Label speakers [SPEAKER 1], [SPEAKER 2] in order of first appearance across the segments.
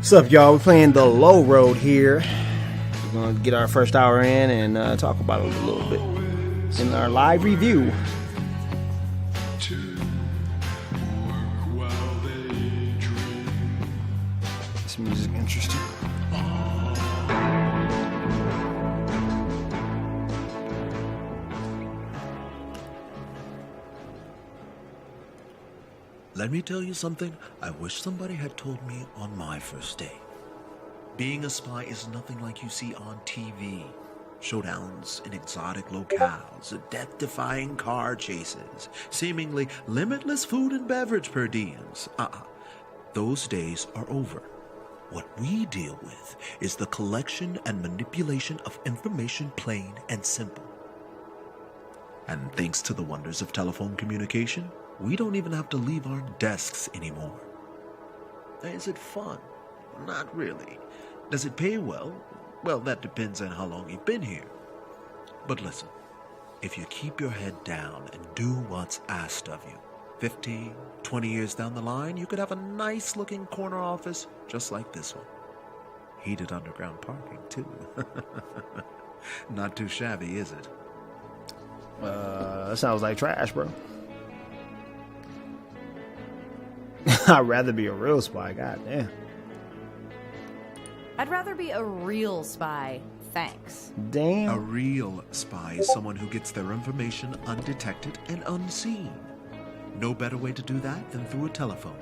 [SPEAKER 1] What's up, y'all? We're playing the low road here. We're going to get our first hour in and talk about it a little bit in our live review. This music interesting.
[SPEAKER 2] Let me tell you something I wish somebody had told me on my first day. Being a spy is nothing like you see on TV. Showdowns in exotic locales, death-defying car chases, seemingly limitless food and beverage per diems. Those days are over. What we deal with is the collection and manipulation of information, plain and simple. And thanks to the wonders of telephone communication, we don't even have to leave our desks anymore. Is it fun? Not really. Does it pay well? Well, that depends on how long you've been here. But listen, if you keep your head down and do what's asked of you, 15, 20 years down the line, you could have a nice-looking corner office just like this one. Heated underground parking, too. Not too shabby, is it?
[SPEAKER 1] That sounds like trash, bro. I'd rather be a real spy, goddamn.
[SPEAKER 3] I'd rather be a real spy, thanks.
[SPEAKER 1] Damn.
[SPEAKER 2] A real spy is someone who gets their information undetected and unseen. No better way to do that than through a telephone.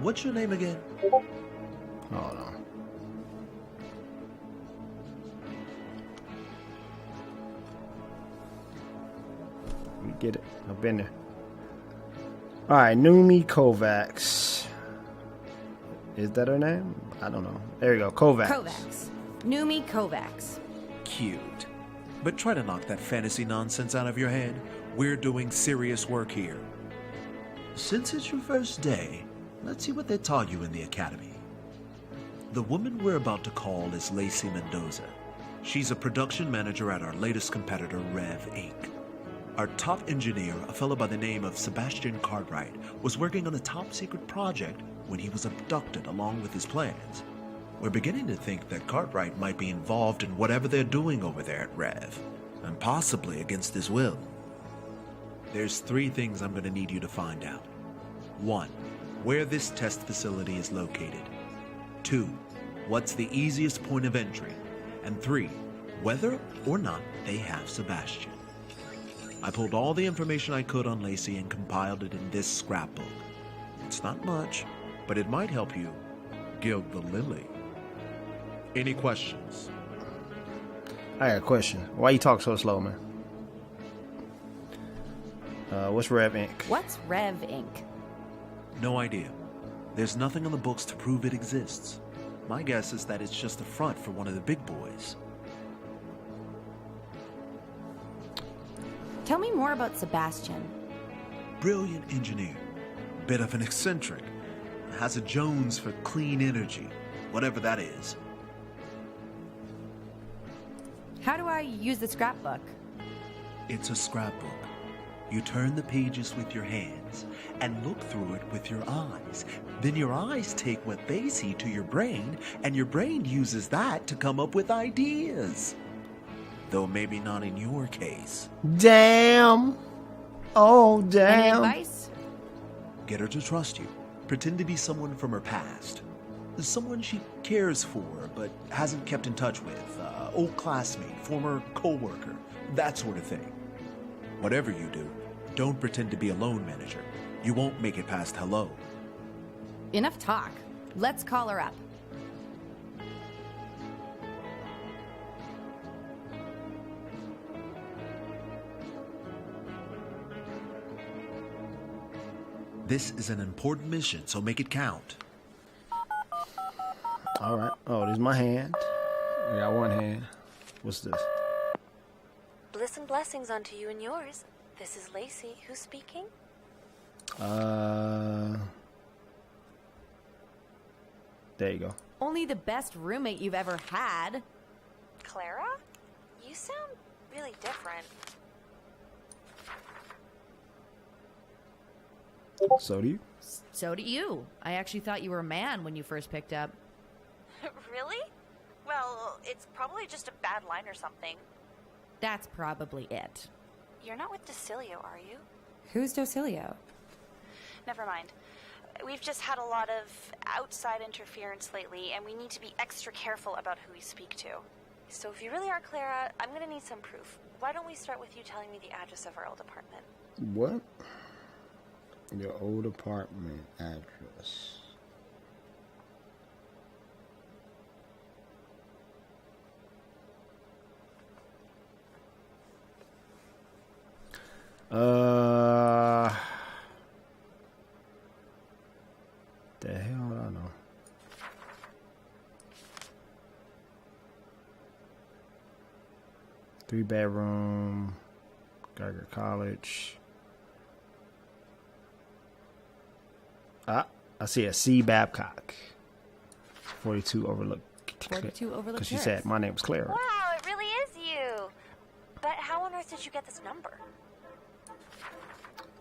[SPEAKER 2] What's your name again?
[SPEAKER 1] Hold on. We get it. I've been there. All right, Numi Kovacs. Is that her name? I don't know. There you go, Kovacs.
[SPEAKER 3] Kovacs. Numi Kovacs.
[SPEAKER 2] Cute. But try to knock that fantasy nonsense out of your head. We're doing serious work here. Since it's your first day, let's see what they taught you in the academy. The woman we're about to call is Lacey Mendoza. She's a production manager at our latest competitor, Rev Inc. Our top engineer, a fellow by the name of Sebastian Cartwright, was working on a top-secret project when he was abducted along with his plans. We're beginning to think that Cartwright might be involved in whatever they're doing over there at Rev, and possibly against his will. There's 3 things I'm going to need you to find out. 1, where this test facility is located. 2, what's the easiest point of entry. And 3, whether or not they have Sebastian. I pulled all the information I could on Lacey and compiled it in this scrapbook. It's not much, but it might help you gild the lily. Any questions?
[SPEAKER 1] I got a question. Why you talk so slow, man? What's Rev Inc?
[SPEAKER 3] What's Rev Inc?
[SPEAKER 2] No idea. There's nothing on the books to prove it exists. My guess is that it's just a front for one of the big boys.
[SPEAKER 3] Tell me more about Sebastian.
[SPEAKER 2] Brilliant engineer. Bit of an eccentric. Has a Jones for clean energy, whatever that is.
[SPEAKER 3] How do I use the scrapbook?
[SPEAKER 2] It's a scrapbook. You turn the pages with your hands and look through it with your eyes. Then your eyes take what they see to your brain, and your brain uses that to come up with ideas. Though maybe not in your case.
[SPEAKER 1] Damn. Oh,
[SPEAKER 3] Any
[SPEAKER 1] damn.
[SPEAKER 3] advice?
[SPEAKER 2] Get her to trust you. Pretend to be someone from her past. Someone she cares for but hasn't kept in touch with. Old classmate, former co-worker, that sort of thing. Whatever you do, don't pretend to be a loan manager. You won't make it past hello.
[SPEAKER 3] Enough talk. Let's call her up.
[SPEAKER 2] This is an important mission, so make it count.
[SPEAKER 1] All right. Oh, there's my hand. I got one hand. What's this?
[SPEAKER 4] Bliss and blessings unto you and yours. This is Lacey. Who's speaking?
[SPEAKER 1] There you go.
[SPEAKER 3] Only the best roommate you've ever had.
[SPEAKER 4] Clara? You sound really different.
[SPEAKER 1] So do you?
[SPEAKER 3] So do you. I actually thought you were a man when you first picked up.
[SPEAKER 5] Really? Well, it's probably just a bad line or something.
[SPEAKER 3] That's probably it.
[SPEAKER 5] You're not with Docilio, are you?
[SPEAKER 3] Who's Docilio?
[SPEAKER 5] Never mind. We've just had a lot of outside interference lately, and we need to be extra careful about who we speak to. So if you really are Clara, I'm gonna need some proof. Why don't we start with you telling me the address of our old apartment?
[SPEAKER 1] What? Your old apartment address. The hell I don't know. Three-bedroom, Geiger College. I see a C. Babcock. 42 Overlook.
[SPEAKER 3] 42 Overlook
[SPEAKER 1] Because she
[SPEAKER 3] Terrace.
[SPEAKER 1] said my name was Clara.
[SPEAKER 5] Wow, it really is you! But how on earth did you get this number?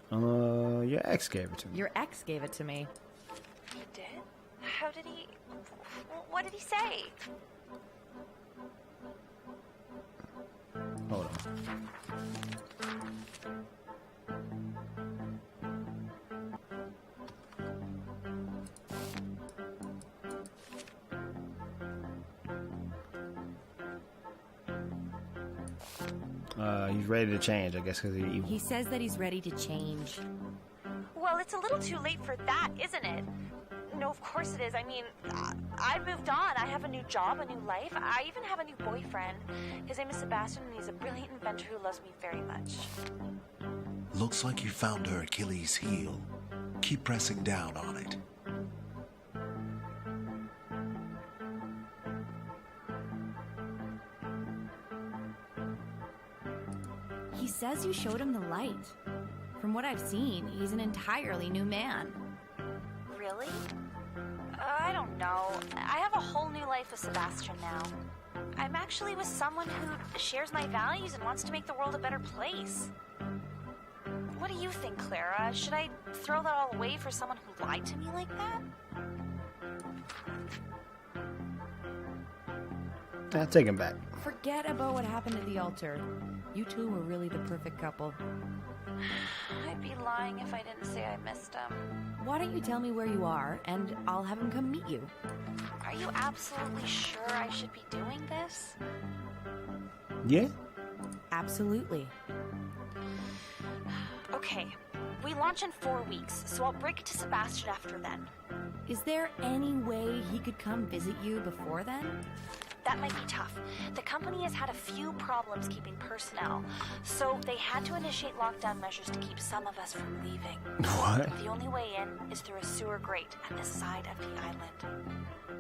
[SPEAKER 1] Your ex gave it to me.
[SPEAKER 3] Your ex gave it to me.
[SPEAKER 5] He did? How did he... What did he say?
[SPEAKER 1] Hold on. He's ready to change, I guess, because
[SPEAKER 3] He says that he's ready to change.
[SPEAKER 5] Well, it's a little too late for that, isn't it? No, of course it is. I mean, I moved on. I have a new job, a new life. I even have a new boyfriend. His name is Sebastian, and he's a brilliant inventor who loves me very much.
[SPEAKER 2] Looks like you found her Achilles heel. Keep pressing down on it.
[SPEAKER 3] He says you showed him the light. From what I've seen, he's an entirely new man.
[SPEAKER 5] Really? I don't know. I have a whole new life with Sebastian now. I'm actually with someone who shares my values and wants to make the world a better place. What do you think, Clara? Should I throw that all away for someone who lied to me like that?
[SPEAKER 1] Take him back.
[SPEAKER 3] Forget about what happened at the altar. You two were really the perfect couple.
[SPEAKER 5] I'd be lying if I didn't say I missed him.
[SPEAKER 3] Why don't you tell me where you are, and I'll have him come meet you.
[SPEAKER 5] Are you absolutely sure I should be doing this?
[SPEAKER 1] Yeah?
[SPEAKER 3] Absolutely.
[SPEAKER 5] Okay, we launch in 4 weeks, so I'll break it to Sebastian after then.
[SPEAKER 3] Is there any way he could come visit you before then?
[SPEAKER 5] That might be tough. The company has had a few problems keeping personnel, so they had to initiate lockdown measures to keep some of us from leaving.
[SPEAKER 1] What?
[SPEAKER 5] The only way in is through a sewer grate at the side of the island.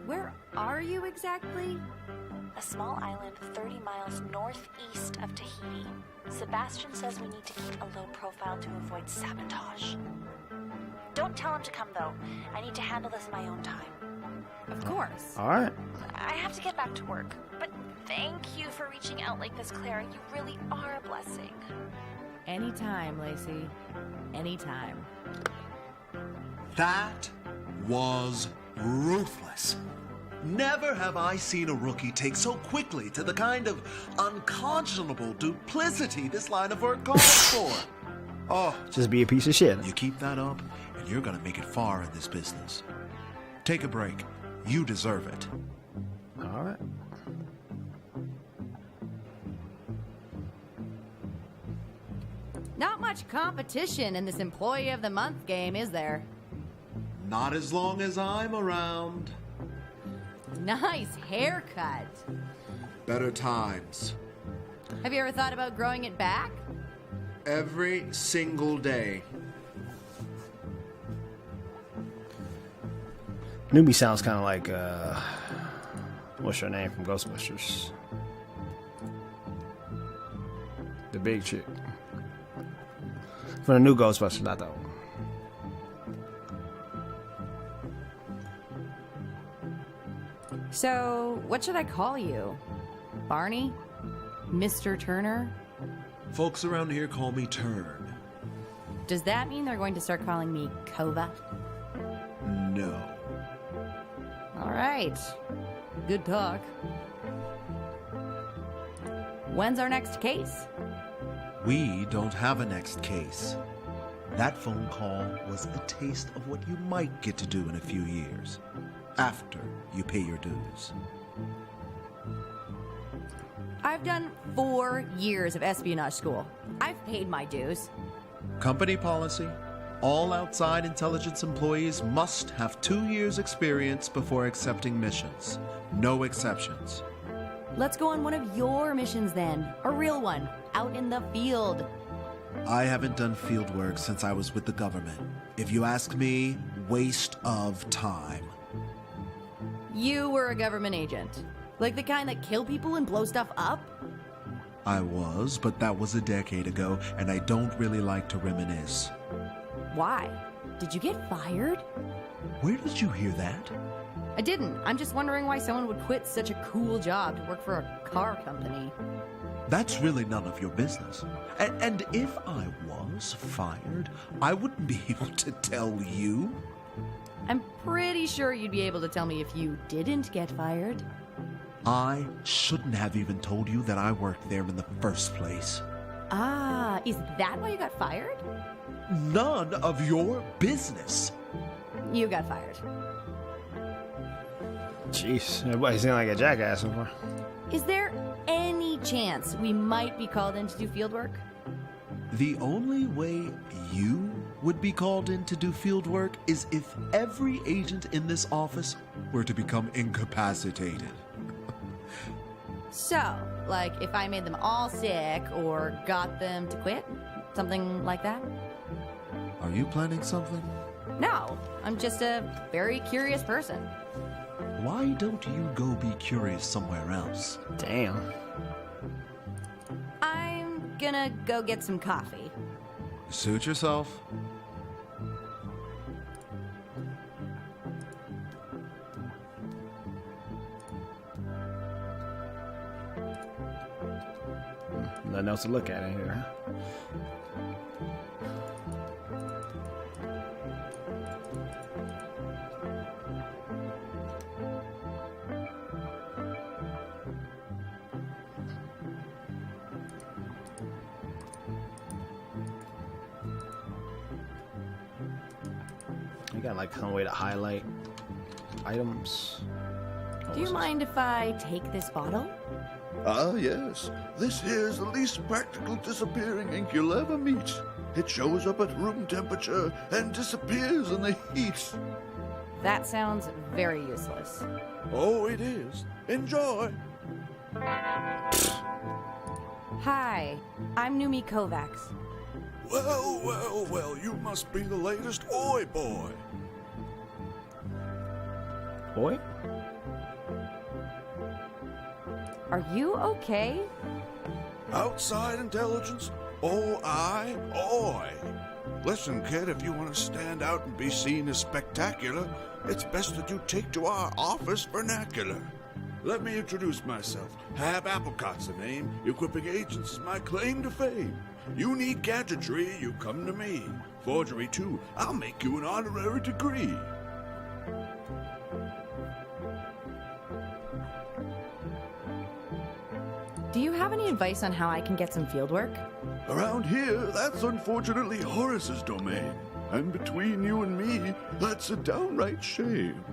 [SPEAKER 3] Where are you exactly?
[SPEAKER 5] A small island 30 miles northeast of Tahiti. Sebastian says we need to keep a low profile to avoid sabotage. Don't tell him to come, though. I need to handle this in my own time.
[SPEAKER 3] Of course.
[SPEAKER 1] All right.
[SPEAKER 5] I have to get back to work. But thank you for reaching out like this, Clara. You really are a blessing.
[SPEAKER 3] Anytime, Lacey. Anytime.
[SPEAKER 2] That was ruthless. Never have I seen a rookie take so quickly to the kind of unconscionable duplicity this line of work calls for. Oh,
[SPEAKER 1] Just be a piece of shit.
[SPEAKER 2] you keep that up, and you're gonna make it far in this business. Take a break. You deserve it.
[SPEAKER 1] All right.
[SPEAKER 3] Not much competition in this Employee of the Month game, is there?
[SPEAKER 2] Not as long as I'm around.
[SPEAKER 3] Nice haircut.
[SPEAKER 2] Better times.
[SPEAKER 3] Have you ever thought about growing it back?
[SPEAKER 2] Every single day.
[SPEAKER 1] Newbie sounds kind of like, what's her name from Ghostbusters? The big chick. From the new Ghostbusters, not that one.
[SPEAKER 3] So, what should I call you? Barney? Mr. Turner?
[SPEAKER 2] Folks around here call me Turn.
[SPEAKER 3] Does that mean they're going to start calling me Kova?
[SPEAKER 2] no.
[SPEAKER 6] All right. Good talk. When's our next case?
[SPEAKER 2] We don't have a next case. That phone call was a taste of what you might get to do in a few years, after you pay your dues.
[SPEAKER 6] I've done 4 years of espionage school. I've paid my dues.
[SPEAKER 2] Company policy: all outside intelligence employees must have 2 years' experience before accepting missions. No exceptions.
[SPEAKER 6] Let's go on one of your missions then. A real one, out in the field.
[SPEAKER 2] I haven't done field work since I was with the government. If you ask me, waste of time.
[SPEAKER 6] You were a government agent. Like the kind that kill people and blow stuff up?
[SPEAKER 2] I was, but that was a decade ago, and I don't really like to reminisce.
[SPEAKER 6] Why? Did you get fired?
[SPEAKER 2] Where did you hear that?
[SPEAKER 6] I didn't. I'm just wondering why someone would quit such a cool job to work for a car company.
[SPEAKER 2] That's really none of your business. And if I was fired, I wouldn't be able to tell you.
[SPEAKER 6] I'm pretty sure you'd be able to tell me if you didn't get fired.
[SPEAKER 2] I shouldn't have even told you that I worked there in the first place.
[SPEAKER 6] Ah, is that why you got fired?
[SPEAKER 2] None of your business.
[SPEAKER 6] You got fired.
[SPEAKER 1] Jeez, everybody seemed like a jackass so far.
[SPEAKER 6] Is there any chance we might be called in to do field work?
[SPEAKER 2] The only way you would be called in to do field work is if every agent in this office were to become incapacitated.
[SPEAKER 6] So, like if I made them all sick or got them to quit? Something like that?
[SPEAKER 2] Are you planning something?
[SPEAKER 6] No, I'm just a very curious person.
[SPEAKER 2] Why don't you go be curious somewhere else?
[SPEAKER 1] Damn.
[SPEAKER 6] I'm gonna go get some coffee.
[SPEAKER 2] Suit yourself.
[SPEAKER 1] Nothing else to look at in here. You got like some way to highlight items.
[SPEAKER 6] Do you mind if I take this bottle?
[SPEAKER 7] Ah, yes. This here's the least practical disappearing ink you'll ever meet. It shows up at room temperature and disappears in the heat.
[SPEAKER 6] That sounds very useless.
[SPEAKER 7] Oh, it is. Enjoy.
[SPEAKER 6] Hi, I'm Numi Kovacs.
[SPEAKER 7] Well, well, well, you must be the latest Oi boy.
[SPEAKER 1] Boy?
[SPEAKER 6] Are you okay?
[SPEAKER 7] Outside intelligence? Oi. Listen, kid, if you want to stand out and be seen as spectacular, it's best that you take to our office vernacular. Let me introduce myself. Hab Applecott's the name. Equipping agents is my claim to fame. You need gadgetry, you come to me. Forgery, too. I'll make you an honorary degree.
[SPEAKER 6] Do you have any advice on how I can get some field work?
[SPEAKER 7] Around here, that's unfortunately Horace's domain. And between you and me, that's a downright shame.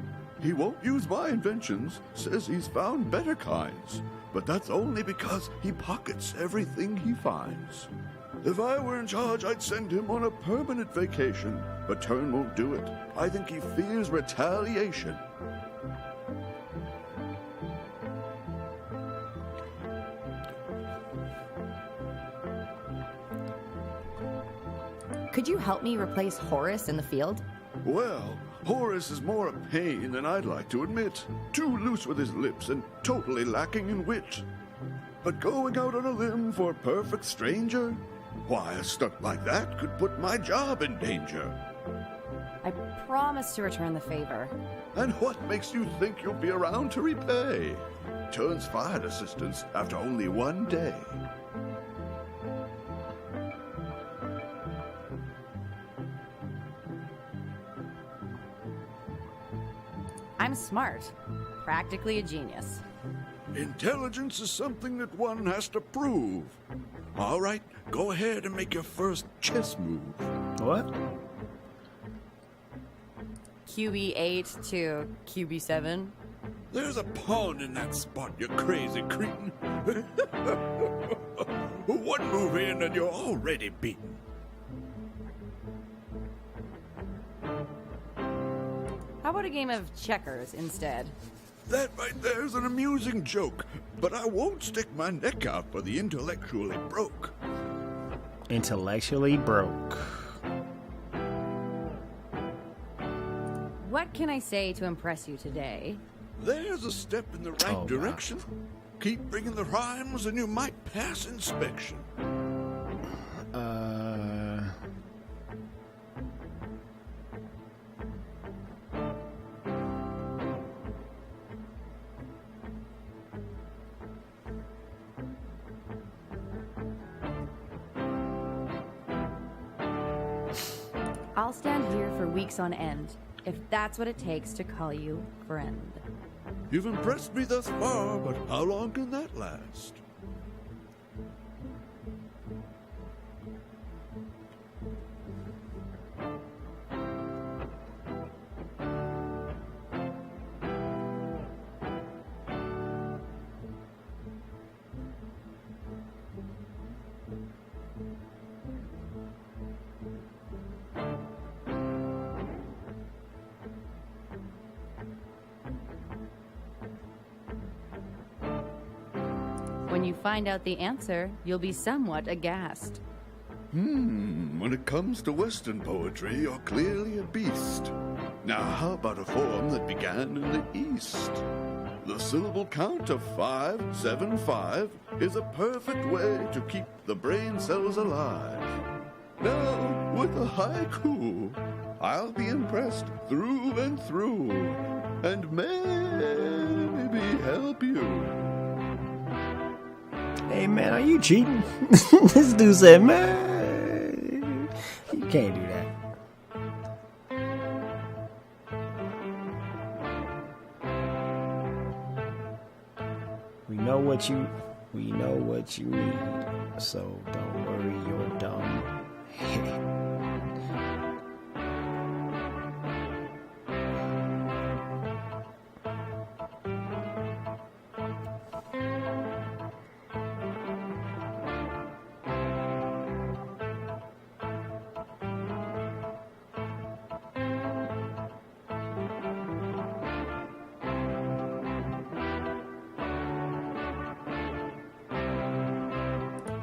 [SPEAKER 7] He won't use my inventions, says he's found better kinds. But that's only because he pockets everything he finds. If I were in charge, I'd send him on a permanent vacation. But Turn won't do it. I think he fears retaliation.
[SPEAKER 6] Could you help me replace Horace in the field?
[SPEAKER 7] Well, Horace is more a pain than I'd like to admit. Too loose with his lips and totally lacking in wit. But going out on a limb for a perfect stranger? Why, a stunt like that could put my job in danger.
[SPEAKER 6] I promise to return the favor.
[SPEAKER 7] And what makes you think you'll be around to repay? Turn's fired assistants after only 1 day.
[SPEAKER 6] I'm smart. Practically a genius.
[SPEAKER 7] Intelligence is something that one has to prove. All right, go ahead and make your first chess move.
[SPEAKER 1] What?
[SPEAKER 6] QB8 to QB7.
[SPEAKER 7] There's a pawn in that spot, you crazy cretin. One move in and you're already beaten.
[SPEAKER 6] How about a game of checkers instead?
[SPEAKER 7] That right there's an amusing joke, but I won't stick my neck out for the intellectually broke.
[SPEAKER 1] Intellectually broke.
[SPEAKER 6] What can I say to impress you today?
[SPEAKER 7] There's a step in the right
[SPEAKER 1] Oh,
[SPEAKER 7] direction. Keep bringing the rhymes and you might pass inspection.
[SPEAKER 6] I'll stand here for weeks on end, if that's what it takes to call you friend.
[SPEAKER 7] You've impressed me thus far, but how long can that last?
[SPEAKER 6] When you find out the answer, you'll be somewhat aghast.
[SPEAKER 7] When it comes to Western poetry, you're clearly a beast. Now, how about a form that began in the East? The syllable count of 575 is a perfect way to keep the brain cells alive. Now, with a haiku, I'll be impressed through and through, and maybe help you.
[SPEAKER 1] Hey man, are you cheating? This dude said, man, you can't do that. We know what you need, so don't worry your dumb head.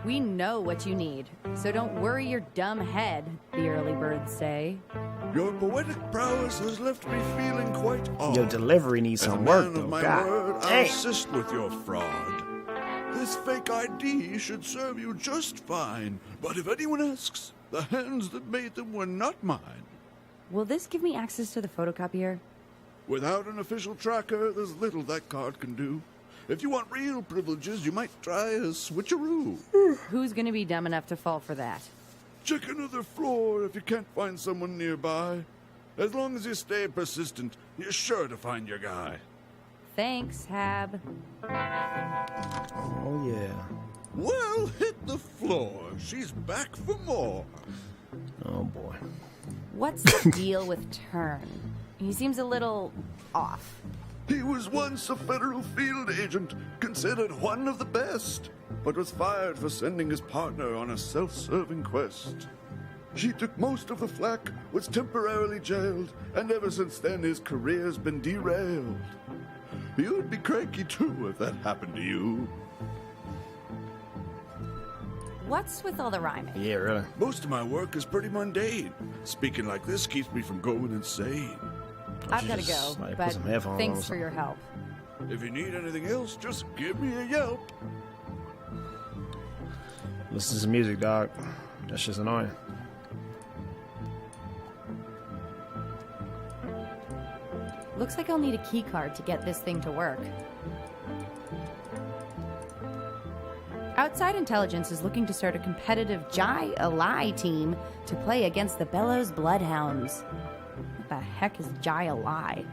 [SPEAKER 6] We know what you need, so don't worry your dumb head, the early birds say.
[SPEAKER 7] Your poetic prowess has left me feeling quite odd.
[SPEAKER 1] Your delivery needs
[SPEAKER 7] As a
[SPEAKER 1] some
[SPEAKER 7] man
[SPEAKER 1] work,
[SPEAKER 7] of
[SPEAKER 1] though.
[SPEAKER 7] my
[SPEAKER 1] God
[SPEAKER 7] word, I'll
[SPEAKER 1] dang.
[SPEAKER 7] assist with your fraud. This fake ID should serve you just fine. But if anyone asks, the hands that made them were not mine.
[SPEAKER 6] Will this give me access to the photocopier?
[SPEAKER 7] Without an official tracker, there's little that card can do. If you want real privileges, you might try a switcheroo.
[SPEAKER 6] Who's gonna be dumb enough to fall for that?
[SPEAKER 7] Check another floor if you can't find someone nearby. As long as you stay persistent, you're sure to find your guy.
[SPEAKER 6] Thanks, Hab.
[SPEAKER 1] Oh yeah.
[SPEAKER 7] Well, hit the floor. She's back for more.
[SPEAKER 1] Oh boy.
[SPEAKER 6] What's the deal with Turn? He seems a little off.
[SPEAKER 7] He was once a federal field agent, considered one of the best, but was fired for sending his partner on a self-serving quest. She took most of the flack, was temporarily jailed, and ever since then his career's been derailed. You'd be cranky too if that happened to you.
[SPEAKER 6] What's with all the rhyming?
[SPEAKER 1] Yeah, really.
[SPEAKER 7] Most of my work is pretty mundane. Speaking like this keeps me from going insane.
[SPEAKER 6] I've gotta
[SPEAKER 1] just,
[SPEAKER 6] go,
[SPEAKER 1] like, put
[SPEAKER 6] but
[SPEAKER 1] some headphones
[SPEAKER 6] thanks
[SPEAKER 1] on
[SPEAKER 6] for your help.
[SPEAKER 7] If you need anything else, just give me a yelp.
[SPEAKER 1] Listen to some music, dog. That's just annoying.
[SPEAKER 6] Looks like I'll need a key card to get this thing to work. Outside Intelligence is looking to start a competitive Jai Alai team to play against the Bellows Bloodhounds. What the heck is Jai Alai?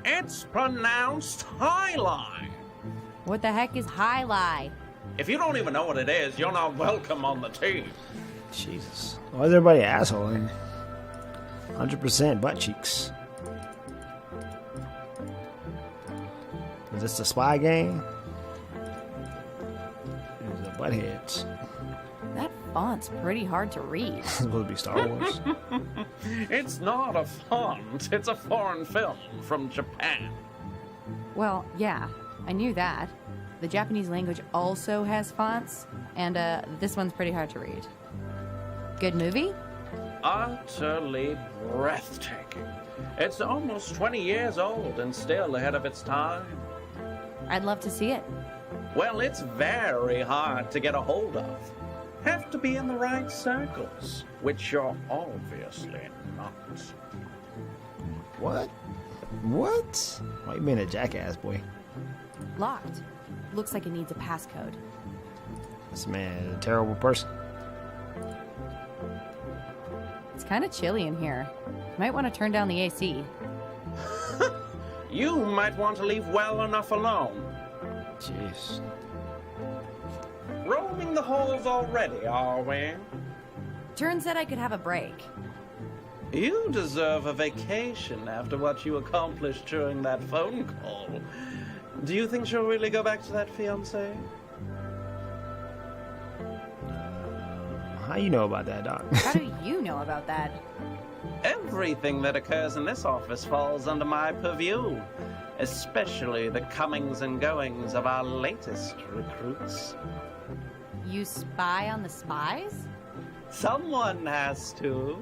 [SPEAKER 8] It's pronounced highlight.
[SPEAKER 6] What the heck is highlight?
[SPEAKER 8] If you don't even know what it is, you're not welcome on the team.
[SPEAKER 1] Jesus. Why is everybody assholing? 100% butt cheeks. Is this a spy game? Is it butt heads?
[SPEAKER 6] That font's pretty hard to read.
[SPEAKER 1] It's supposed to be Star Wars.
[SPEAKER 8] It's not a font, it's a foreign film from Japan.
[SPEAKER 6] Well, yeah, I knew that. The Japanese language also has fonts, and this one's pretty hard to read. Good movie?
[SPEAKER 8] Utterly breathtaking. It's almost 20 years old and still ahead of its time.
[SPEAKER 6] I'd love to see it.
[SPEAKER 8] Well, it's very hard to get a hold of. Have to be in the right circles, which you're obviously not.
[SPEAKER 1] What? What? Why you being a jackass, boy?
[SPEAKER 6] Locked. Looks like it needs a passcode.
[SPEAKER 1] This man is a terrible person.
[SPEAKER 6] It's kind of chilly in here. Might want to turn down the AC.
[SPEAKER 8] You might want to leave well enough alone.
[SPEAKER 1] Jeez.
[SPEAKER 8] Roaming the halls already, are we?
[SPEAKER 6] Turn said I could have a break.
[SPEAKER 8] You deserve a vacation after what you accomplished during that phone call. Do you think she'll really go back to that fiancé?
[SPEAKER 1] How you know about that, Doc?
[SPEAKER 6] How do you know about that?
[SPEAKER 8] Everything that occurs in this office falls under my purview, especially the comings and goings of our latest recruits.
[SPEAKER 6] You spy on the spies?
[SPEAKER 8] Someone has to.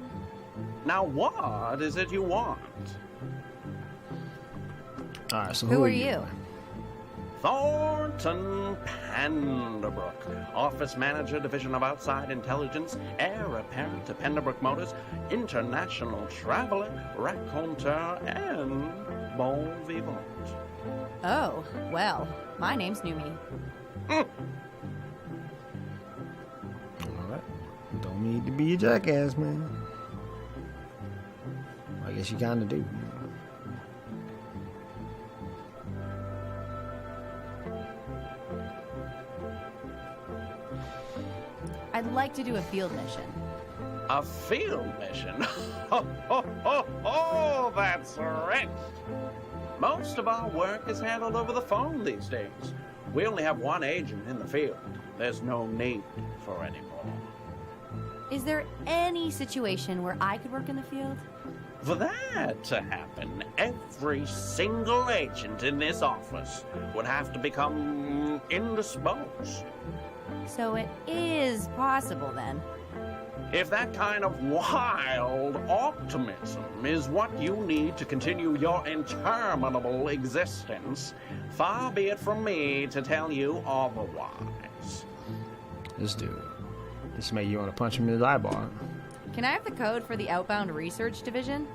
[SPEAKER 8] Now, what is it you want?
[SPEAKER 1] Alright, so
[SPEAKER 6] Who are you?
[SPEAKER 8] Thornton Penderbrook, Office Manager, Division of Outside Intelligence, Heir Apparent to Penderbrook Motors, International Traveler, Raconteur, and Bon Vivant.
[SPEAKER 6] Oh, well, my name's Numi.
[SPEAKER 1] Alright. Don't need to be a jackass, man. I guess you kinda do.
[SPEAKER 6] I'd like to do a field mission.
[SPEAKER 8] A field mission? Oh, that's rich. Most of our work is handled over the phone these days. We only have one agent in the field. There's no need for any more.
[SPEAKER 6] Is there any situation where I could work in the field?
[SPEAKER 8] For that to happen, every single agent in this office would have to become indisposed.
[SPEAKER 6] So it is possible then.
[SPEAKER 8] If that kind of wild optimism is what you need to continue your interminable existence, far be it from me to tell you otherwise.
[SPEAKER 1] This dude. This make you want to punch him in his eyeball.
[SPEAKER 6] Can I have the code for the outbound research division?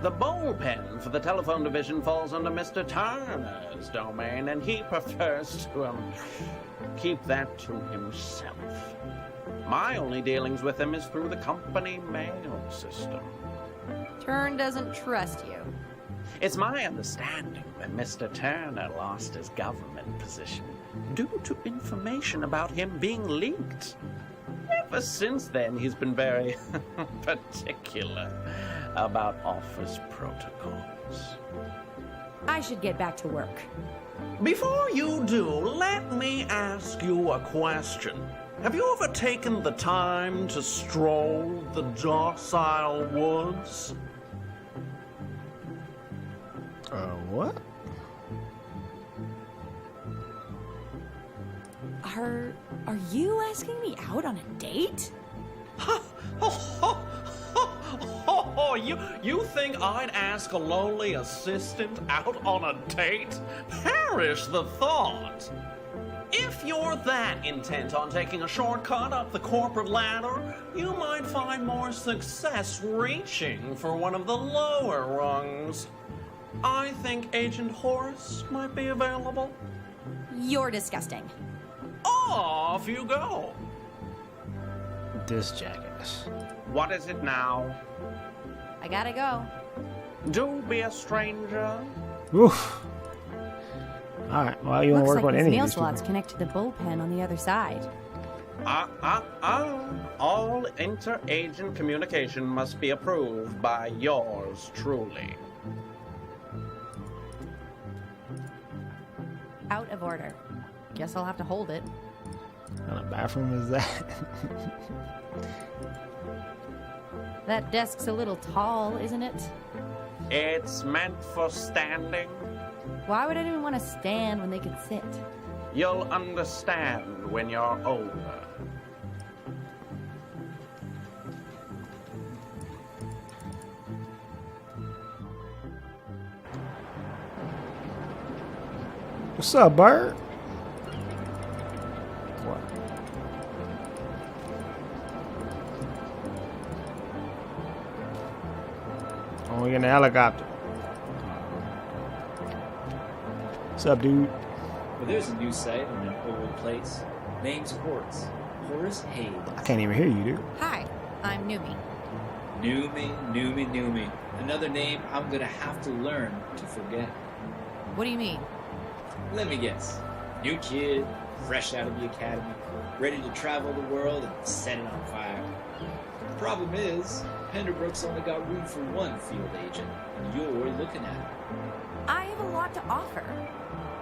[SPEAKER 8] The bullpen for the telephone division falls under Mr. Turner's domain, and he prefers to keep that to himself. My only dealings with him is through the company mail system.
[SPEAKER 6] Turn doesn't trust you.
[SPEAKER 8] It's my understanding that Mr. Turner lost his government position due to information about him being leaked. Ever since then, he's been very particular about office protocols.
[SPEAKER 6] I should get back to work.
[SPEAKER 8] Before you do, let me ask you a question. Have you ever taken the time to stroll the docile woods?
[SPEAKER 1] What?
[SPEAKER 6] Are you asking me out on a date?
[SPEAKER 8] You think I'd ask a lonely assistant out on a date? Perish the thought! If you're that intent on taking a shortcut up the corporate ladder, you might find more success reaching for one of the lower rungs. I think Agent Horace might be available.
[SPEAKER 6] You're disgusting.
[SPEAKER 8] Off you go!
[SPEAKER 1] This jackass.
[SPEAKER 8] What is it now?
[SPEAKER 6] I gotta go.
[SPEAKER 8] Do be a stranger.
[SPEAKER 1] Oof. All right. Well, you want to
[SPEAKER 6] Looks
[SPEAKER 1] work
[SPEAKER 6] like
[SPEAKER 1] on
[SPEAKER 6] these
[SPEAKER 1] any
[SPEAKER 6] mail
[SPEAKER 1] of these people.
[SPEAKER 6] slots connect to the bullpen on the other side.
[SPEAKER 8] All inter-agent communication must be approved by yours truly.
[SPEAKER 6] Out of order. Guess I'll have to hold it.
[SPEAKER 1] What kind of bathroom is that?
[SPEAKER 6] That desk's a little tall, isn't it?
[SPEAKER 8] It's meant for standing.
[SPEAKER 6] Why would anyone want to stand when they could sit?
[SPEAKER 8] You'll understand when you're older.
[SPEAKER 1] What's up, Bird? What? Oh, we in the helicopter. What's up, dude?
[SPEAKER 9] Well, there's a new site in an old place. Name's Horace. Horace Hayes.
[SPEAKER 1] I can't even hear you, dude.
[SPEAKER 6] Hi, I'm Numi.
[SPEAKER 9] Numi. Another name I'm gonna have to learn to forget.
[SPEAKER 6] What do you mean?
[SPEAKER 9] Let me guess. New kid, fresh out of the academy, ready to travel the world and set it on fire. The problem is, Penderbrook's only got room for one field agent, and you're looking at it.
[SPEAKER 6] I have a lot to offer.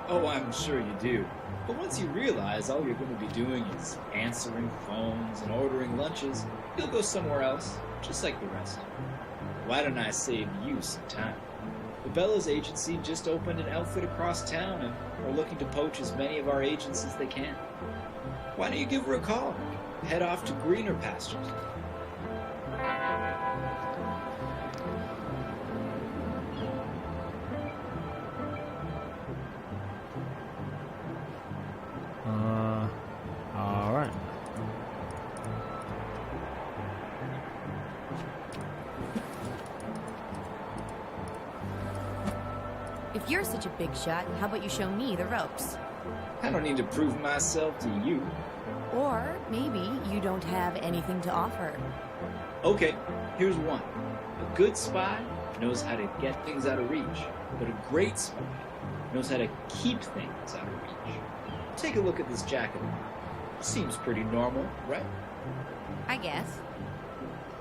[SPEAKER 9] Oh, I'm sure you do. But once you realize all you're going to be doing is answering phones and ordering lunches, you'll go somewhere else, just like the rest. Why don't I save you some time? The Bella's agency just opened an outfit across town and are looking to poach as many of our agents as they can. Why don't you give her a call? Head off to greener pastures.
[SPEAKER 1] All right.
[SPEAKER 6] If you're such a big shot, how about you show me the ropes?
[SPEAKER 9] I don't need to prove myself to you.
[SPEAKER 6] Or maybe you don't have anything to offer.
[SPEAKER 9] Okay, here's one. A good spy knows how to get things out of reach, but a great spy knows how to keep things out of reach. Take a look at this jacket. Seems pretty normal, right?
[SPEAKER 6] I guess.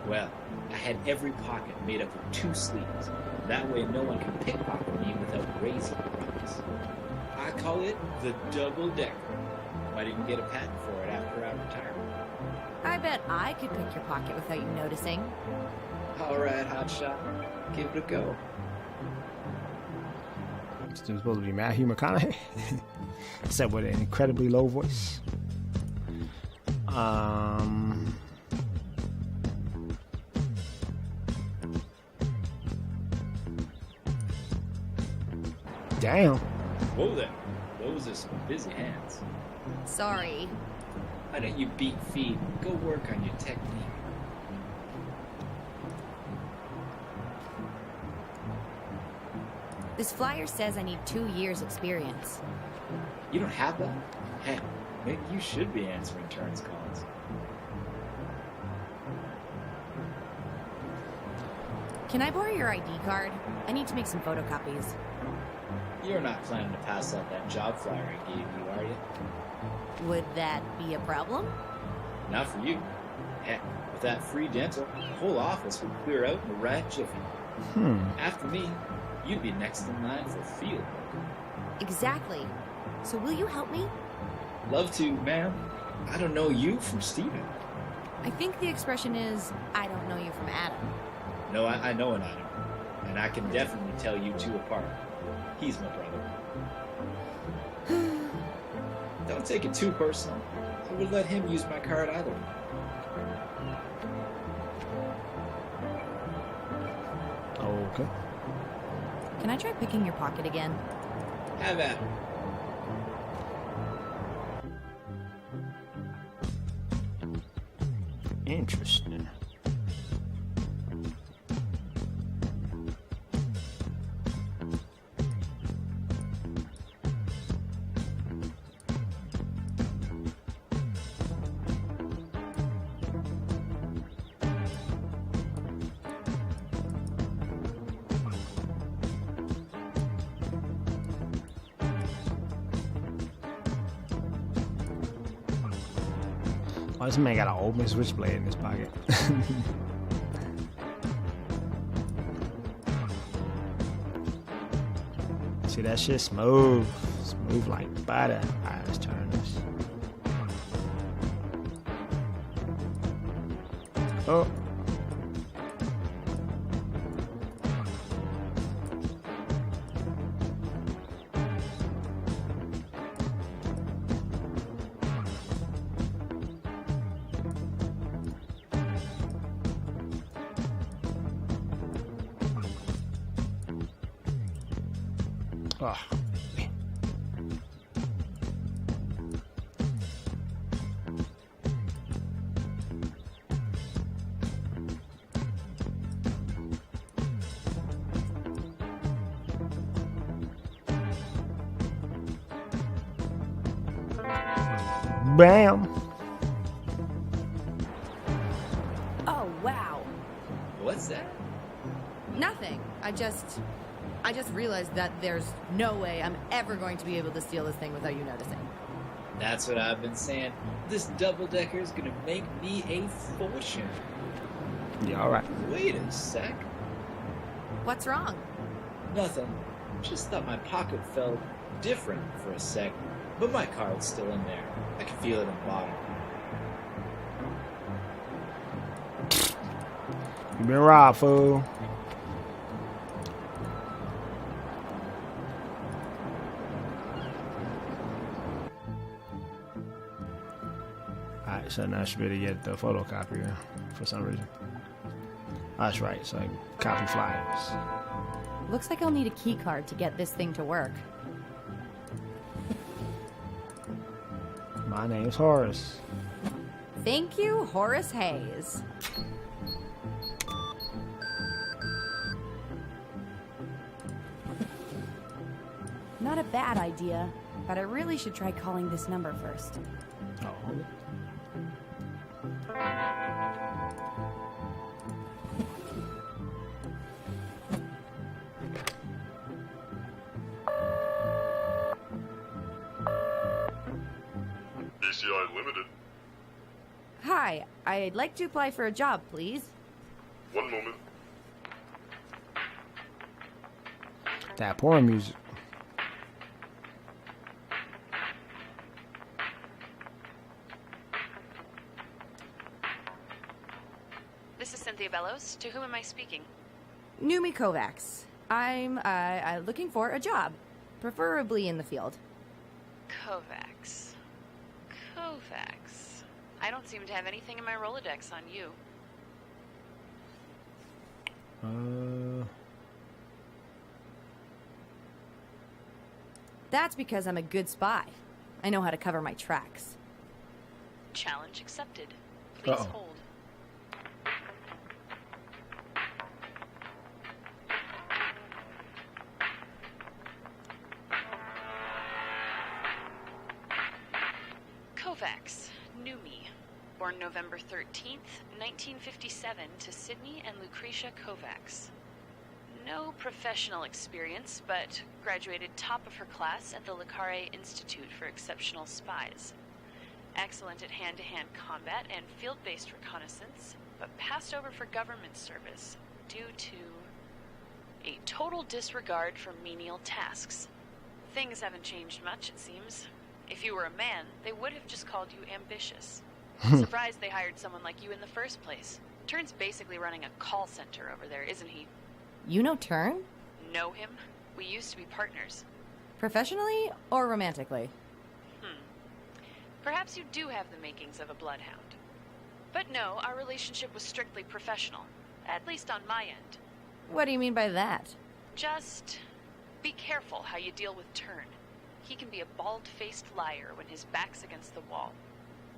[SPEAKER 9] Well, I had every pocket made up of 2 sleeves. That way no one can pickpocket me without raising the price. I call it the double decker. Might even get a patent for it after I retire.
[SPEAKER 6] I bet I could pick your pocket without you noticing.
[SPEAKER 9] All right, hotshot. Give it a go.
[SPEAKER 1] This dude's supposed to be Matthew McConaughey. Except with an incredibly low voice. Damn.
[SPEAKER 9] Whoa there. Those are some busy hands.
[SPEAKER 6] Sorry.
[SPEAKER 9] Why don't you beat feet and go work on your technique?
[SPEAKER 6] This flyer says I need 2 years experience.
[SPEAKER 9] You don't have that? Heck, maybe you should be answering turns calls.
[SPEAKER 6] Can I borrow your ID card? I need to make some photocopies.
[SPEAKER 9] You're not planning to pass out that job flyer I gave you, are you?
[SPEAKER 6] Would that be a problem?
[SPEAKER 9] Not for you. Heck, with that free dental, the whole office would clear out in a rat jiffy. After me, you'd be next in line for field work.
[SPEAKER 6] Exactly. So will you help me?
[SPEAKER 9] Love to, ma'am. I don't know you from Steven.
[SPEAKER 6] I think the expression is, I don't know you from Adam.
[SPEAKER 9] No, I know an Adam. And I can definitely tell you 2 apart. He's my brother. Don't take it too personal. I would let him use my card either.
[SPEAKER 1] Okay.
[SPEAKER 6] Can I try picking your pocket again?
[SPEAKER 9] Have at it.
[SPEAKER 1] Interesting. Oh, this man got an open switchblade in his pocket. See that shit smooth. Smooth like butter. Alright, let's turn this. Oh. Oh, man. Bam.
[SPEAKER 6] Oh, wow.
[SPEAKER 9] What's that?
[SPEAKER 6] Nothing. I just realized that there's no way I'm ever going to be able to steal this thing without you noticing.
[SPEAKER 9] That's what I've been saying. This double-decker is gonna make me a fortune.
[SPEAKER 1] Yeah, alright.
[SPEAKER 9] Wait a sec.
[SPEAKER 6] What's wrong?
[SPEAKER 9] Nothing. Just thought my pocket felt different for a sec, but my card's still in there. I can feel it in the bottom.
[SPEAKER 1] You been robbed, fool. Alright, so now I should be able to get the photocopier for some reason. That's right, so I can copy flyers.
[SPEAKER 6] Looks like I'll need a key card to get this thing to work.
[SPEAKER 1] My name's Horace.
[SPEAKER 6] Thank you, Horace Hayes. Not a bad idea, but I really should try calling this number first.
[SPEAKER 1] Oh, hold it.
[SPEAKER 10] ACI Limited.
[SPEAKER 6] Hi, I'd like to apply for a job, please.
[SPEAKER 10] One moment.
[SPEAKER 1] That porn music.
[SPEAKER 11] This is Cynthia Bellows. To whom am I speaking?
[SPEAKER 6] Numi Kovacs. I'm looking for a job, preferably in the field.
[SPEAKER 11] Kovacs. Kovacs. I don't seem to have anything in my Rolodex on you.
[SPEAKER 6] That's because I'm a good spy. I know how to cover my tracks.
[SPEAKER 11] Challenge accepted. Please
[SPEAKER 1] Uh-oh.
[SPEAKER 11] hold. Kovacs, Numi, born November 13th, 1957, to Sydney and Lucretia Kovacs. No professional experience, but graduated top of her class at the Le Carre Institute for Exceptional Spies. Excellent at hand-to-hand combat and field-based reconnaissance, but passed over for government service due to a total disregard for menial tasks. Things haven't changed much, it seems. If you were a man, they would have just called you ambitious. Surprised they hired someone like you in the first place. Turn's basically running a call center over there, isn't he?
[SPEAKER 6] You know Turn?
[SPEAKER 11] Know him? We used to be partners.
[SPEAKER 6] Professionally or romantically?
[SPEAKER 11] Perhaps you do have the makings of a bloodhound. But no, our relationship was strictly professional. At least on my end.
[SPEAKER 6] What do you mean by that?
[SPEAKER 11] Just be careful how you deal with Turn. He can be a bald-faced liar when his back's against the wall.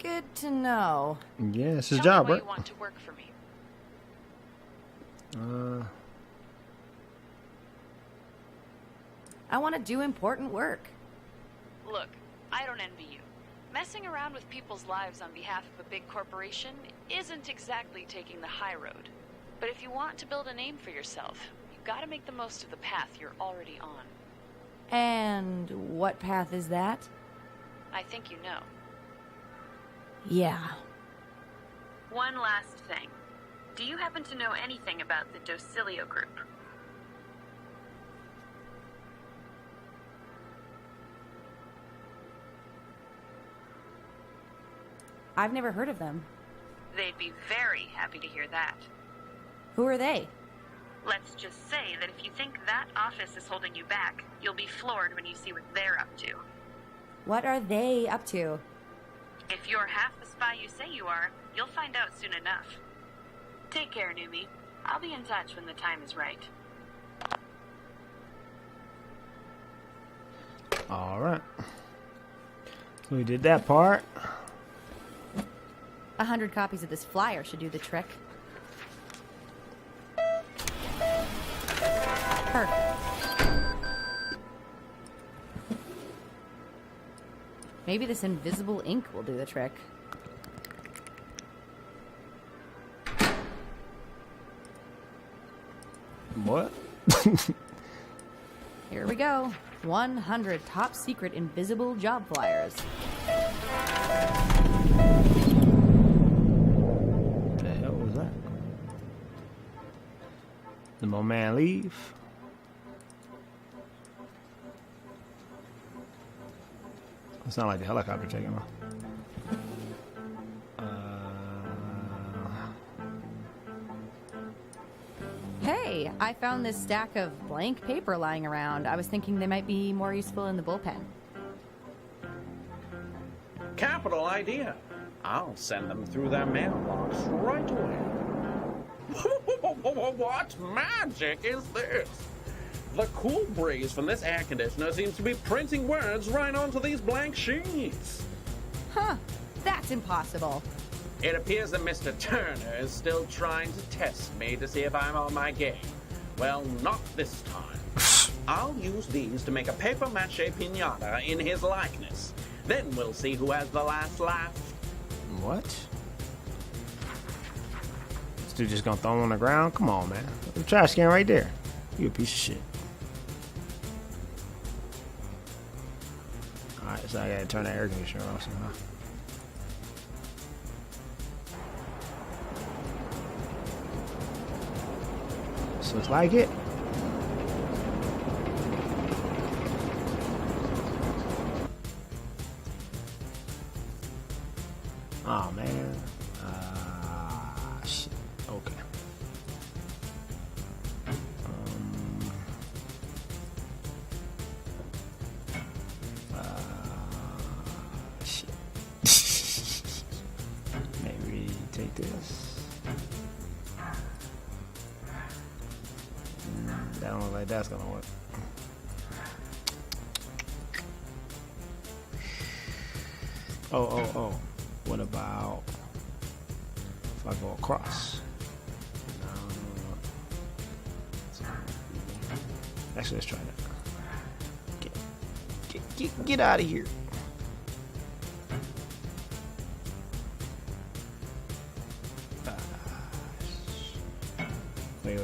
[SPEAKER 6] Good to know.
[SPEAKER 1] Yeah, it's his
[SPEAKER 11] Tell
[SPEAKER 1] job,
[SPEAKER 11] me why
[SPEAKER 1] right?
[SPEAKER 11] you want to work for me.
[SPEAKER 6] I want to do important work.
[SPEAKER 11] Look, I don't envy you. Messing around with people's lives on behalf of a big corporation isn't exactly taking the high road. But if you want to build a name for yourself, you've got to make the most of the path you're already on.
[SPEAKER 6] And what path is that?
[SPEAKER 11] I think you know.
[SPEAKER 6] Yeah,
[SPEAKER 11] One last thing. Do you happen to know anything about the Docilio group?
[SPEAKER 6] I've never heard of them.
[SPEAKER 11] They'd be very happy to hear that.
[SPEAKER 6] Who are they?
[SPEAKER 11] Let's just say that if you think that office is holding you back, you'll be floored when you see what they're up to.
[SPEAKER 6] What are they up to?
[SPEAKER 11] If you're half the spy you say you are, you'll find out soon enough. Take care, Numi. I'll be in touch when the time is right.
[SPEAKER 1] Alright. So we did that part.
[SPEAKER 6] 100 copies of this flyer should do the trick. Perfect. Maybe this invisible ink will do the trick.
[SPEAKER 1] What?
[SPEAKER 6] Here we go. 100 top secret invisible job flyers.
[SPEAKER 1] What the hell was that? Did my man leave? It's not like the helicopter taking off.
[SPEAKER 6] Hey, I found this stack of blank paper lying around. I was thinking they might be more useful in the bullpen.
[SPEAKER 8] Capital idea. I'll send them through their mailbox right away. What magic is this? The cool breeze from this air conditioner seems to be printing words right onto these blank sheets.
[SPEAKER 6] Huh, that's impossible.
[SPEAKER 8] It appears that Mr. Turner is still trying to test me to see if I'm on my game. Well, not this time. I'll use these to make a paper mache piñata in his likeness. Then we'll see who has the last laugh.
[SPEAKER 1] What? This dude just gonna throw him on the ground? Come on, man. The trash can right there. You a piece of shit. Alright, so I gotta turn the air conditioner off somehow. This looks like it. Oh man. Shit. Okay. Shit. Maybe take this. That don't look like that's gonna work. Oh. What about if I go across? No. Actually, let's try that. Get out of here. Wait.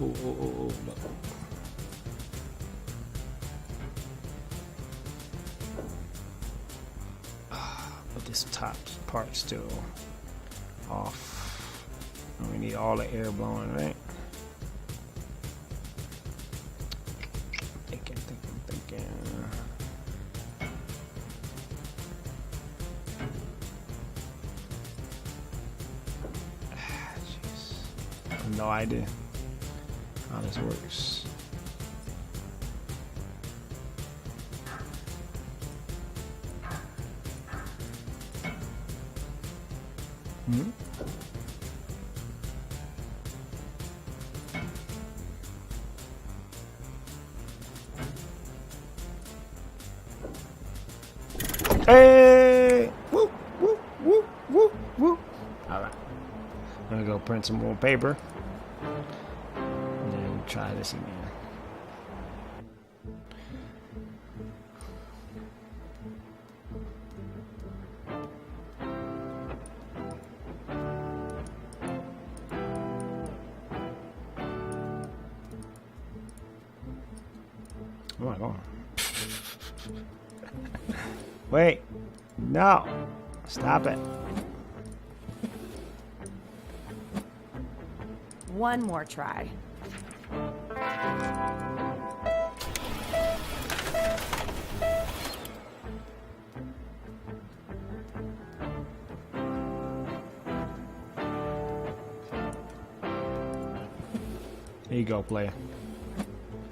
[SPEAKER 1] Oh, look. But this top part still off. And we need all the air blowing, right? Thinking. Jeez. I have no idea how this works. Hey! Woo! Alright. I'm gonna go print some more paper. And then try this again. Oh my god. Wait. No. Stop it.
[SPEAKER 6] one more try.
[SPEAKER 1] Here you go, player.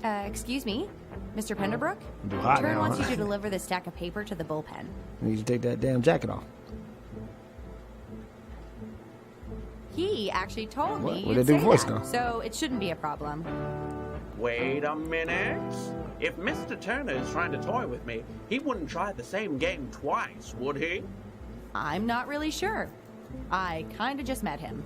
[SPEAKER 6] Excuse me, Mr. Penderbrook?
[SPEAKER 1] Do hot
[SPEAKER 6] Turn
[SPEAKER 1] now,
[SPEAKER 6] wants
[SPEAKER 1] huh?
[SPEAKER 6] you to deliver this stack of paper to the bullpen.
[SPEAKER 1] You need to take that damn jacket off.
[SPEAKER 6] He actually told me
[SPEAKER 1] What
[SPEAKER 6] you'd
[SPEAKER 1] they do
[SPEAKER 6] say
[SPEAKER 1] voice
[SPEAKER 6] that,
[SPEAKER 1] now?
[SPEAKER 6] so it shouldn't be a problem.
[SPEAKER 8] Wait a minute. If Mr. Turner is trying to toy with me, he wouldn't try the same game twice, would he?
[SPEAKER 6] I'm not really sure. I kinda just met him.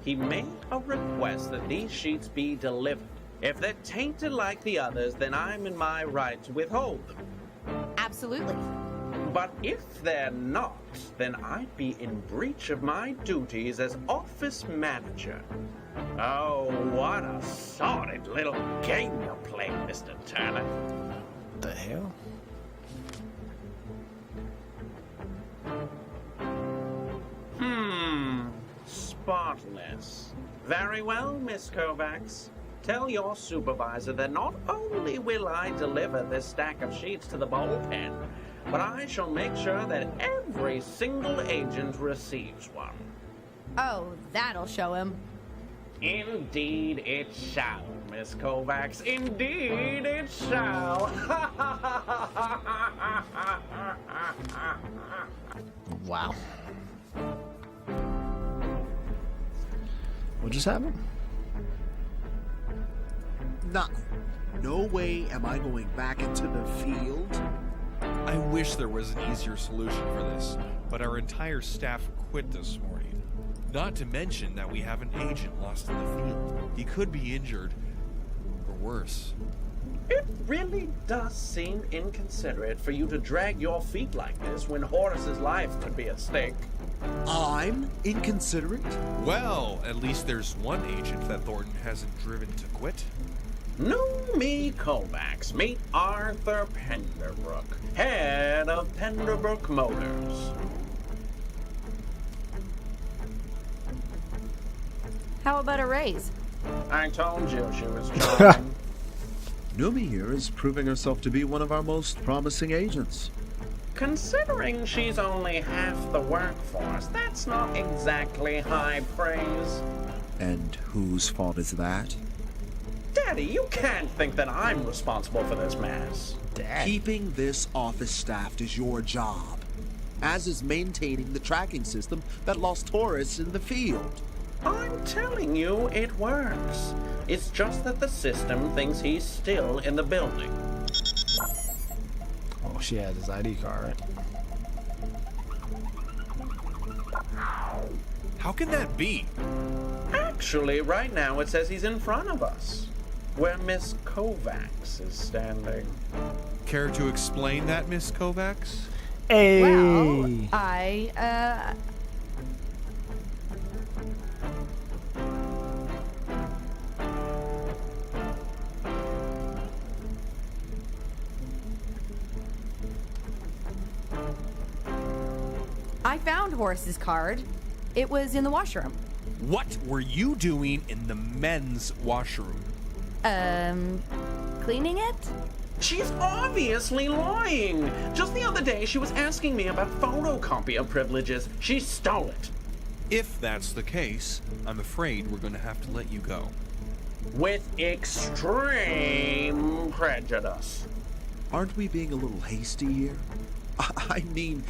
[SPEAKER 8] He made a request that these sheets be delivered. If they're tainted like the others, then I'm in my right to withhold them.
[SPEAKER 6] Absolutely.
[SPEAKER 8] But if they're not, then I'd be in breach of my duties as office manager. Oh, what a sordid little game you're playing, Mr. Turner.
[SPEAKER 1] What the hell?
[SPEAKER 8] Spotless. Very well, Miss Kovacs. Tell your supervisor that not only will I deliver this stack of sheets to the bullpen, but I shall make sure that every single agent receives one.
[SPEAKER 6] Oh, that'll show him.
[SPEAKER 8] Indeed it shall, Miss Kovacs. Indeed it shall.
[SPEAKER 1] Wow. What just happened?
[SPEAKER 2] Nothing. No way am I going back into the field.
[SPEAKER 12] I wish there was an easier solution for this, but our entire staff quit this morning. Not to mention that we have an agent lost in the field. He could be injured, or worse.
[SPEAKER 8] It really does seem inconsiderate for you to drag your feet like this when Horace's life could be at stake.
[SPEAKER 2] I'm inconsiderate?
[SPEAKER 12] Well, at least there's one agent that Thornton hasn't driven to quit.
[SPEAKER 8] Noomi Kovacs, meet Arthur Penderbrook, head of Penderbrook Motors.
[SPEAKER 6] How about a raise?
[SPEAKER 8] I told you she was charming.
[SPEAKER 13] Noomi here is proving herself to be one of our most promising agents.
[SPEAKER 8] Considering she's only half the workforce, that's not exactly high praise.
[SPEAKER 13] And whose fault is that?
[SPEAKER 8] Daddy, you can't think that I'm responsible for this mess.
[SPEAKER 2] Keeping this office staffed is your job, as is maintaining the tracking system that lost Horace in the field.
[SPEAKER 8] I'm telling you, it works. It's just that the system thinks he's still in the building.
[SPEAKER 1] Oh, she has his ID card, right?
[SPEAKER 12] How can that be?
[SPEAKER 8] Actually, right now it says he's in front of us, where Miss Kovacs is standing.
[SPEAKER 12] Care to explain that, Miss Kovacs?
[SPEAKER 1] Hey!
[SPEAKER 6] Well, I found Horace's card. It was in the washroom.
[SPEAKER 12] What were you doing in the men's washroom?
[SPEAKER 6] Cleaning it?
[SPEAKER 8] She's obviously lying. Just the other day, she was asking me about photocopier privileges. She stole it.
[SPEAKER 12] If that's the case, I'm afraid we're going to have to let you go.
[SPEAKER 8] With extreme prejudice.
[SPEAKER 2] Aren't we being a little hasty here? I mean,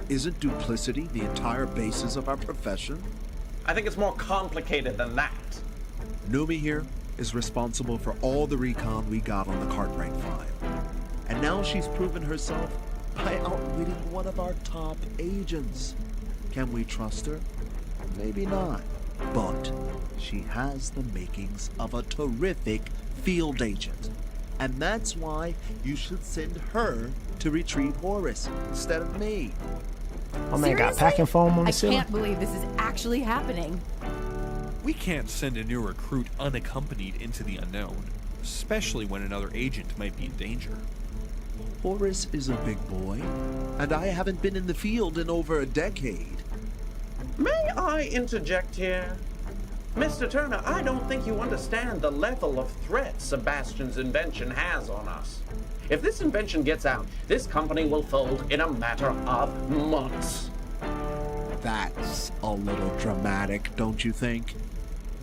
[SPEAKER 2] isn't duplicity the entire basis of our profession?
[SPEAKER 8] I think it's more complicated than that.
[SPEAKER 2] Noomi here is responsible for all the recon we got on the Cartwright file. And now she's proven herself by outwitting one of our top agents. Can we trust her? Maybe not. But she has the makings of a terrific field agent. And that's why you should send her to retrieve Horace instead of me.
[SPEAKER 1] Oh man, got packing foam on the
[SPEAKER 6] I
[SPEAKER 1] ceiling.
[SPEAKER 6] can't believe this is actually happening.
[SPEAKER 12] We can't send a new recruit unaccompanied into the unknown, especially when another agent might be in danger.
[SPEAKER 2] Horace is a big boy, and I haven't been in the field in over a decade.
[SPEAKER 8] May I interject here? Mr. Turner, I don't think you understand the level of threat Sebastian's invention has on us. If this invention gets out, this company will fold in a matter of months.
[SPEAKER 13] That's a little dramatic, don't you think?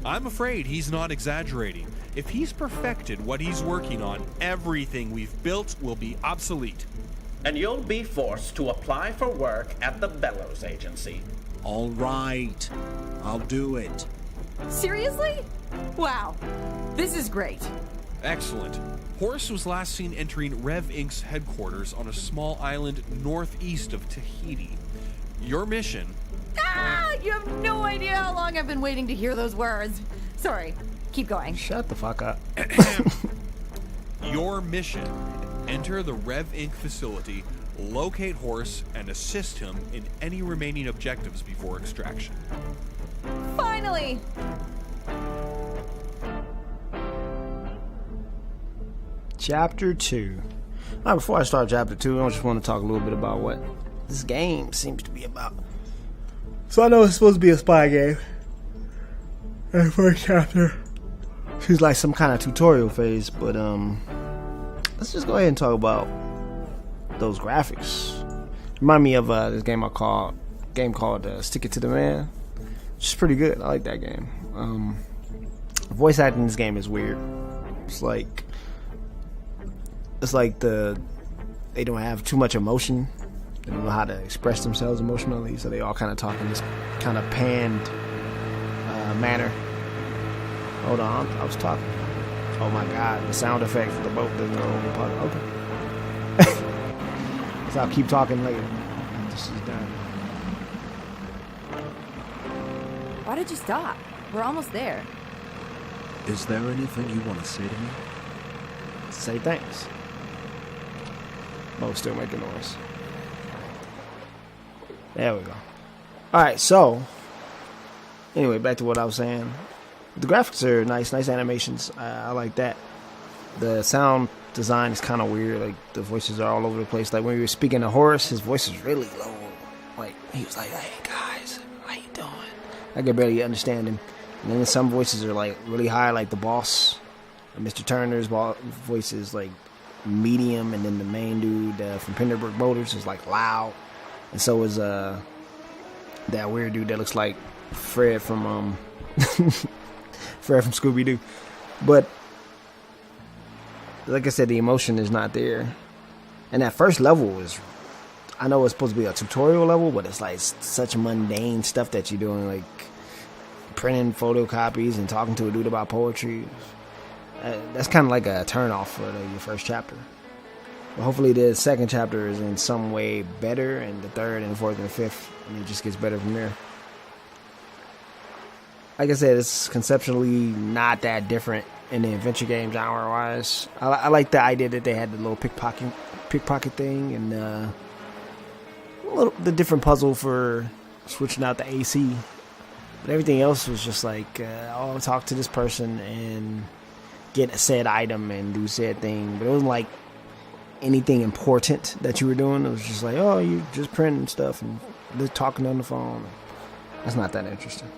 [SPEAKER 12] I'm afraid he's not exaggerating. If he's perfected what he's working on, everything we've built will be obsolete.
[SPEAKER 8] And you'll be forced to apply for work at the Bellows Agency.
[SPEAKER 13] All right, I'll do it.
[SPEAKER 6] Seriously? Wow. This is great.
[SPEAKER 12] Excellent. Horace was last seen entering Rev Inc.'s headquarters on a small island northeast of Tahiti. Your mission...
[SPEAKER 6] Ah! You have no idea how long I've been waiting to hear those words. Sorry. Keep going.
[SPEAKER 1] Shut the fuck up.
[SPEAKER 12] Your mission: enter the Rev Inc. facility, locate Horace, and assist him in any remaining objectives before extraction.
[SPEAKER 6] Finally!
[SPEAKER 1] Chapter 2. All right, before I start Chapter 2, I just want to talk a little bit about what this game seems to be about. So I know it's supposed to be a spy game. And the first chapter seems like some kind of tutorial phase, but let's just go ahead and talk about those graphics. Remind me of this game called Stick It to the Man, which is pretty good. I like that game. Voice acting in this game is weird. It's like they don't have too much emotion. They don't know how to express themselves emotionally, so they all kind of talk in this kind of panned manner. Hold on, I was talking. Oh my god, the sound effect for the boat doesn't go over part. Okay. So I'll keep talking later. This is done.
[SPEAKER 6] Why did you stop? We're almost there.
[SPEAKER 13] Is there anything you want to say to me?
[SPEAKER 1] Say thanks. Boat's still making noise. There we go. Alright, so anyway, back to what I was saying. The graphics are nice animations. I like that. The sound design is kind of weird. Like, the voices are all over the place. Like, when we were speaking to Horace, his voice is really low. Like, he was like, "Hey guys, how you doing?" I could barely understand him. And then some voices are like really high, like the boss. Mr. Turner's voice is like medium, and then the main dude from Penderbrook Motors is like loud. And so is that weird dude that looks like Fred from Scooby-Doo. But like I said, the emotion is not there. And that first level is, I know it's supposed to be a tutorial level, but it's like such mundane stuff that you're doing, like printing photocopies and talking to a dude about poetry. That's kind of like a turn off for your first chapter. But hopefully the second chapter is in some way better, and the third and the fourth and the fifth, and it just gets better from there. Like I said, it's conceptually not that different in the adventure game genre wise. I like the idea that they had the little pickpocket thing, and the different puzzle for switching out the AC. But everything else was just like, I'll talk to this person and get a said item and do said thing. But it wasn't like anything important that you were doing. It was just like, oh, you just printing stuff and talking on the phone. That's not that interesting.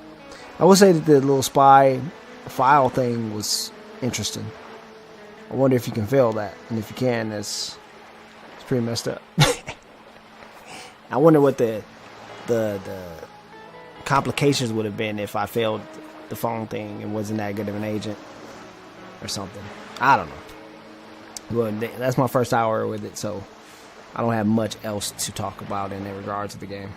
[SPEAKER 1] I will say that the little spy file thing was interesting. I wonder if you can fail that, and if you can, it's pretty messed up. I wonder what the complications would have been if I failed the phone thing and wasn't that good of an agent or something. I don't know. Well, that's my first hour with it, so I don't have much else to talk about in regard to the game.